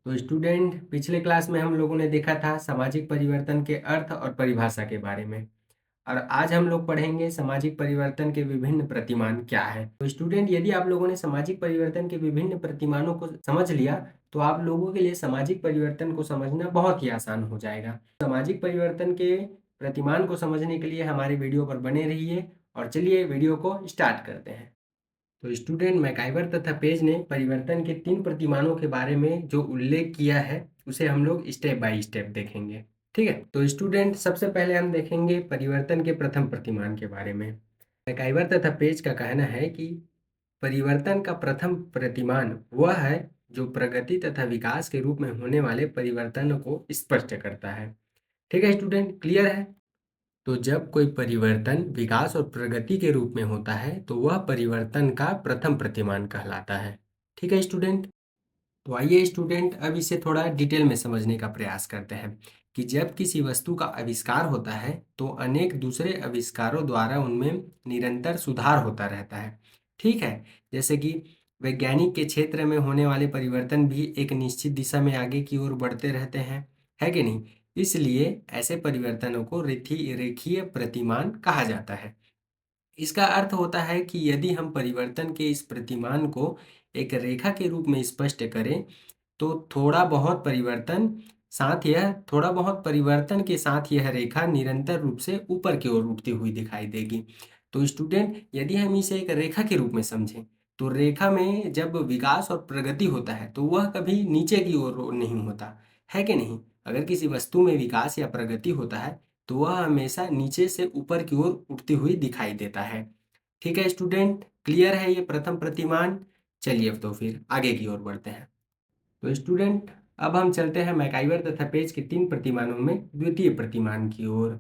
तो स्टूडेंट, पिछले क्लास में हम लोगों ने देखा था सामाजिक परिवर्तन के अर्थ और परिभाषा के बारे में। और आज हम लोग पढ़ेंगे सामाजिक परिवर्तन के विभिन्न प्रतिमान क्या है। तो स्टूडेंट, यदि आप लोगों ने सामाजिक परिवर्तन के विभिन्न प्रतिमानों को समझ लिया तो आप लोगों के लिए सामाजिक परिवर्तन को समझना बहुत ही आसान हो जाएगा। सामाजिक परिवर्तन के प्रतिमान को समझने के लिए हमारे वीडियो पर बने रहिए और चलिए वीडियो को स्टार्ट करते हैं। तो स्टूडेंट, मैकाइवर तथा पेज ने परिवर्तन के 3 प्रतिमानों के बारे में जो उल्लेख किया है उसे हम लोग स्टेप बाय स्टेप देखेंगे। ठीक है, तो स्टूडेंट, सबसे पहले हम देखेंगे परिवर्तन के प्रथम प्रतिमान के बारे में। मैकाइवर तथा पेज का कहना है कि परिवर्तन का प्रथम प्रतिमान वह है जो प्रगति तथा विकास के रूप में होने वाले परिवर्तन को स्पष्ट करता है। ठीक है स्टूडेंट, क्लियर है? तो जब कोई परिवर्तन विकास और प्रगति के रूप में होता है तो वह परिवर्तन का प्रथम प्रतिमान कहलाता है। ठीक है स्टूडेंट। तो आइए स्टूडेंट, अब इसे थोड़ा डिटेल में समझने का प्रयास करते हैं कि जब किसी वस्तु का आविष्कार होता है तो अनेक दूसरे आविष्कारों द्वारा उनमें निरंतर सुधार होता रहता है। ठीक है, जैसे कि वैज्ञानिक के क्षेत्र में होने वाले परिवर्तन भी एक निश्चित दिशा में आगे की ओर बढ़ते रहते हैं, है कि नहीं? इसलिए ऐसे परिवर्तनों को रेखीय प्रतिमान कहा जाता है। इसका अर्थ होता है कि यदि हम परिवर्तन के इस प्रतिमान को एक रेखा के रूप में स्पष्ट करें तो थोड़ा बहुत परिवर्तन के साथ यह रेखा निरंतर रूप से ऊपर की ओर उठती हुई दिखाई देगी। तो स्टूडेंट, यदि हम इसे एक रेखा के रूप में समझें तो रेखा में जब विकास और प्रगति होता है तो वह कभी नीचे की ओर नहीं होता, है कि नहीं? अगर किसी वस्तु में विकास या प्रगति होता है तो वह हमेशा नीचे से ऊपर की ओर उठती हुई दिखाई देता है। ठीक है स्टूडेंट, क्लियर है ये प्रथम प्रतिमान? चलिए अब तो फिर आगे की ओर बढ़ते हैं। तो स्टूडेंट, अब हम चलते हैं मैकाइवर तथा पेज के 3 प्रतिमानों में द्वितीय प्रतिमान की ओर।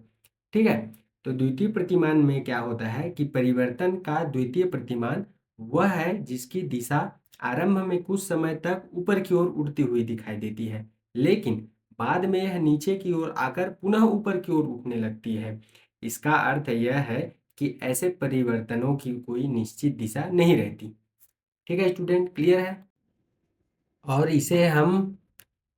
ठीक है, तो द्वितीय प्रतिमान में क्या होता है कि परिवर्तन का द्वितीय प्रतिमान वह है जिसकी दिशा आरंभ में कुछ समय तक ऊपर की ओर उठती हुई दिखाई देती है, लेकिन बाद में यह नीचे की ओर आकर पुनः ऊपर की ओर उठने लगती है। इसका अर्थ यह है कि ऐसे परिवर्तनों की कोई निश्चित दिशा नहीं रहती। ठीक है स्टूडेंट, क्लियर है? और इसे हम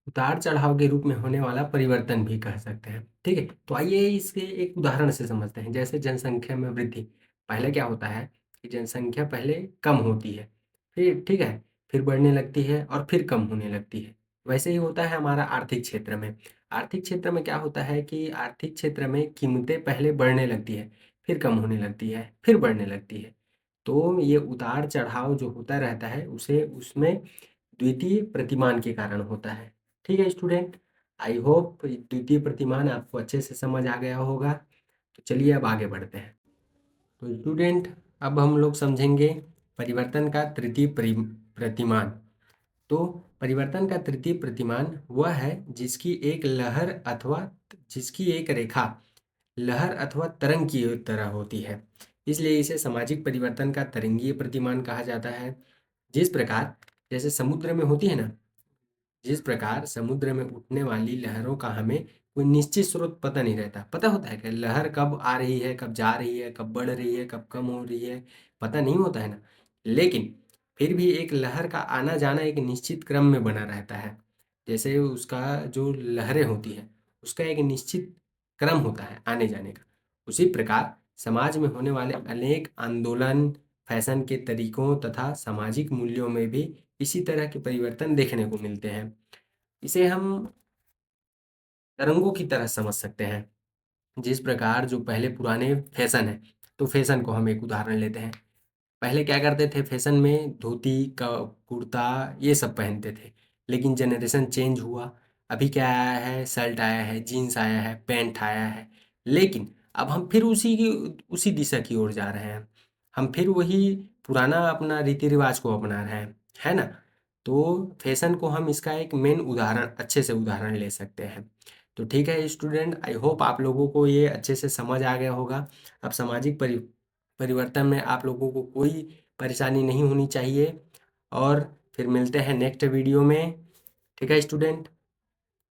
उतार चढ़ाव के रूप में होने वाला परिवर्तन भी कह सकते हैं। ठीक है, तो आइए इसके एक उदाहरण से समझते हैं। जैसे जनसंख्या में वृद्धि, पहले क्या होता है कि जनसंख्या पहले कम होती है, फिर ठीक है, फिर बढ़ने लगती है और फिर कम होने लगती है। वैसे ही होता है हमारा आर्थिक क्षेत्र में। आर्थिक क्षेत्र में क्या होता है कि आर्थिक क्षेत्र में कीमतें पहले बढ़ने लगती है, फिर कम होने लगती है, फिर बढ़ने लगती है। तो ये उतार चढ़ाव जो होता रहता है उसे उसमें द्वितीय प्रतिमान के कारण होता है। ठीक है स्टूडेंट, आई होप द्वितीय प्रतिमान आपको अच्छे से समझ आ गया होगा। तो चलिए अब आगे बढ़ते हैं। तो स्टूडेंट, अब हम लोग समझेंगे परिवर्तन का तृतीय प्रतिमान। तो परिवर्तन का तृतीय प्रतिमान वह है जिसकी एक रेखा लहर अथवा तरंग की तरह होती है। इसलिए इसे सामाजिक परिवर्तन का तरंगीय प्रतिमान कहा जाता है। जिस प्रकार जैसे समुद्र में होती है ना, जिस प्रकार समुद्र में उठने वाली लहरों का हमें कोई निश्चित स्रोत पता नहीं रहता। पता होता है कि लहर कब आ रही है, कब जा रही है, कब बढ़ रही है, कब कम हो रही है, पता नहीं होता है ना। लेकिन फिर भी एक लहर का आना जाना एक निश्चित क्रम में बना रहता है। जैसे उसका जो लहरें होती है उसका एक निश्चित क्रम होता है आने जाने का। उसी प्रकार समाज में होने वाले अनेक आंदोलन, फैशन के तरीकों तथा सामाजिक मूल्यों में भी इसी तरह के परिवर्तन देखने को मिलते हैं। इसे हम तरंगों की तरह समझ सकते हैं। जिस प्रकार जो पहले पुराने फैशन है, तो फैशन को हम एक उदाहरण लेते हैं। पहले क्या करते थे, फैशन में धोती का कुर्ता ये सब पहनते थे। लेकिन जनरेशन चेंज हुआ, अभी क्या आया है, शर्ट आया है, जीन्स आया है, पैंट आया है। लेकिन अब हम फिर उसी दिशा की ओर जा रहे हैं। हम फिर वही पुराना अपना रीति रिवाज को अपना रहे हैं, है ना? तो फैशन को हम इसका एक मेन उदाहरण, अच्छे से उदाहरण ले सकते हैं। तो ठीक है स्टूडेंट, आई होप आप लोगों को ये अच्छे से समझ आ गया होगा। अब सामाजिक परिवर्तन में आप लोगों को कोई परेशानी नहीं होनी चाहिए। और फिर मिलते हैं नेक्स्ट वीडियो में। ठीक है स्टूडेंट।